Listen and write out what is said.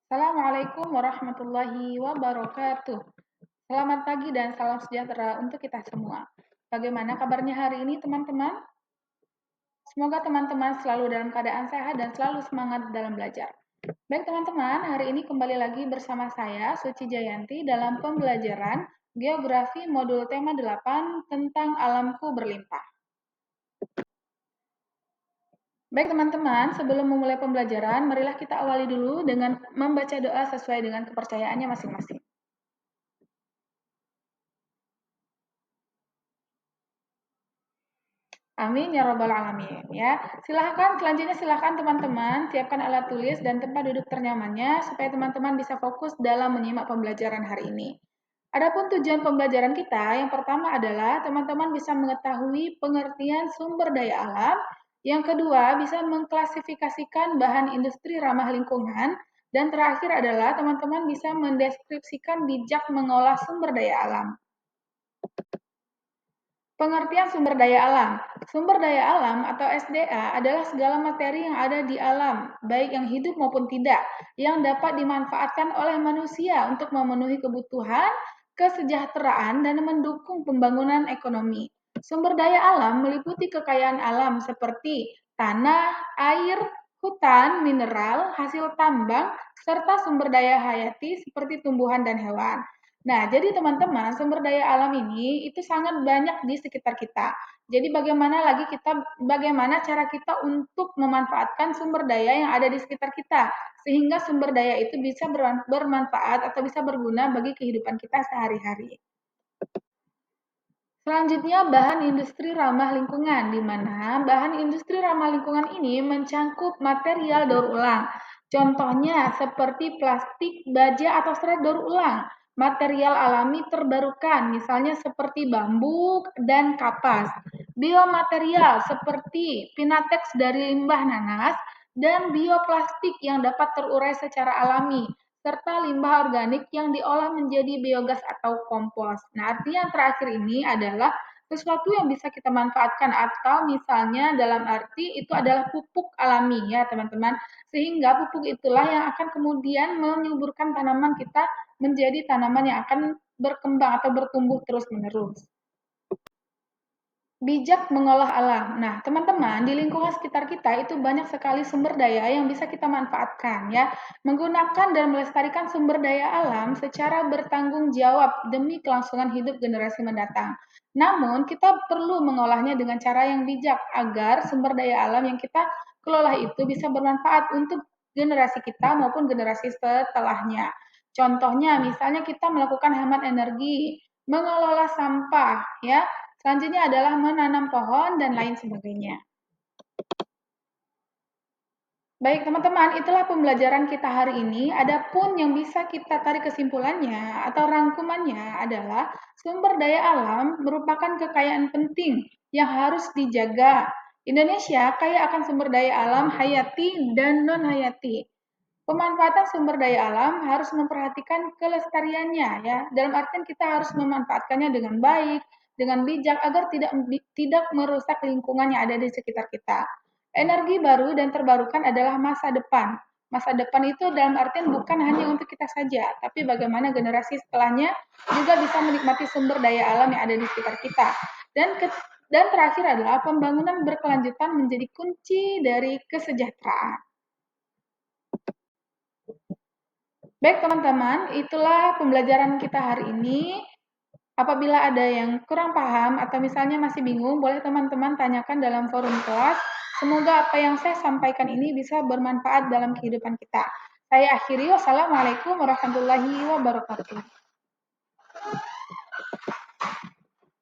Assalamualaikum warahmatullahi wabarakatuh. Selamat pagi dan salam sejahtera untuk kita semua. Bagaimana kabarnya hari ini, teman-teman? Semoga teman-teman selalu dalam keadaan sehat dan selalu semangat dalam belajar. Baik, teman-teman, hari ini kembali lagi bersama saya, Suci Jayanti, dalam pembelajaran Geografi Modul Tema 8 tentang Alamku Berlimpah. Baik teman-teman, sebelum memulai pembelajaran, marilah kita awali dulu dengan membaca doa sesuai dengan kepercayaannya masing-masing. Amin ya robbal alamin ya. Selanjutnya silahkan teman-teman siapkan alat tulis dan tempat duduk ternyamannya supaya teman-teman bisa fokus dalam menyimak pembelajaran hari ini. Adapun tujuan pembelajaran kita, yang pertama adalah teman-teman bisa mengetahui pengertian sumber daya alam, yang kedua bisa mengklasifikasikan bahan industri ramah lingkungan, dan terakhir adalah teman-teman bisa mendeskripsikan bijak mengolah sumber daya alam. Pengertian sumber daya alam. Sumber daya alam atau SDA adalah segala materi yang ada di alam, baik yang hidup maupun tidak, yang dapat dimanfaatkan oleh manusia untuk memenuhi kebutuhan, kesejahteraan, dan mendukung pembangunan ekonomi. Sumber daya alam meliputi kekayaan alam seperti tanah, air, hutan, mineral, hasil tambang, serta sumber daya hayati seperti tumbuhan dan hewan. Nah, jadi teman-teman, sumber daya alam ini itu sangat banyak di sekitar kita. Jadi bagaimana cara kita untuk memanfaatkan sumber daya yang ada di sekitar kita sehingga sumber daya itu bisa bermanfaat atau bisa berguna bagi kehidupan kita sehari-hari. Selanjutnya, bahan industri ramah lingkungan, di mana bahan industri ramah lingkungan ini mencangkup material daur ulang. Contohnya seperti plastik, baja, atau serat daur ulang. Material alami terbarukan, misalnya seperti bambu dan kapas. Biomaterial seperti pinatex dari limbah nanas, dan bioplastik yang dapat terurai secara alami serta limbah organik yang diolah menjadi biogas atau kompos. Nah, artinya yang terakhir ini adalah sesuatu yang bisa kita manfaatkan atau misalnya dalam arti itu adalah pupuk alami ya teman-teman. Sehingga pupuk itulah yang akan kemudian menyuburkan tanaman kita menjadi tanaman yang akan berkembang atau bertumbuh terus-menerus. Bijak mengolah alam. Nah, teman-teman, di lingkungan sekitar kita itu banyak sekali sumber daya yang bisa kita manfaatkan ya. Menggunakan dan melestarikan sumber daya alam secara bertanggung jawab demi kelangsungan hidup generasi mendatang. Namun, kita perlu mengolahnya dengan cara yang bijak agar sumber daya alam yang kita kelola itu bisa bermanfaat untuk generasi kita maupun generasi setelahnya. Contohnya, misalnya kita melakukan hemat energi, mengelola sampah ya. Selanjutnya adalah menanam pohon dan lain sebagainya. Baik teman-teman, itulah pembelajaran kita hari ini. Adapun yang bisa kita tarik kesimpulannya atau rangkumannya adalah sumber daya alam merupakan kekayaan penting yang harus dijaga. Indonesia kaya akan sumber daya alam hayati dan non-hayati. Pemanfaatan sumber daya alam harus memperhatikan kelestariannya ya. Dalam artian kita harus memanfaatkannya dengan baik, dengan bijak agar tidak merusak lingkungan yang ada di sekitar kita. Energi baru dan terbarukan adalah masa depan. Masa depan itu dalam artian bukan hanya untuk kita saja, tapi bagaimana generasi setelahnya juga bisa menikmati sumber daya alam yang ada di sekitar kita. Dan terakhir adalah pembangunan berkelanjutan menjadi kunci dari kesejahteraan. Baik teman-teman, itulah pembelajaran kita hari ini. Apabila ada yang kurang paham atau misalnya masih bingung, boleh teman-teman tanyakan dalam forum kelas. Semoga apa yang saya sampaikan ini bisa bermanfaat dalam kehidupan kita. Saya akhiri, wassalamualaikum warahmatullahi wabarakatuh.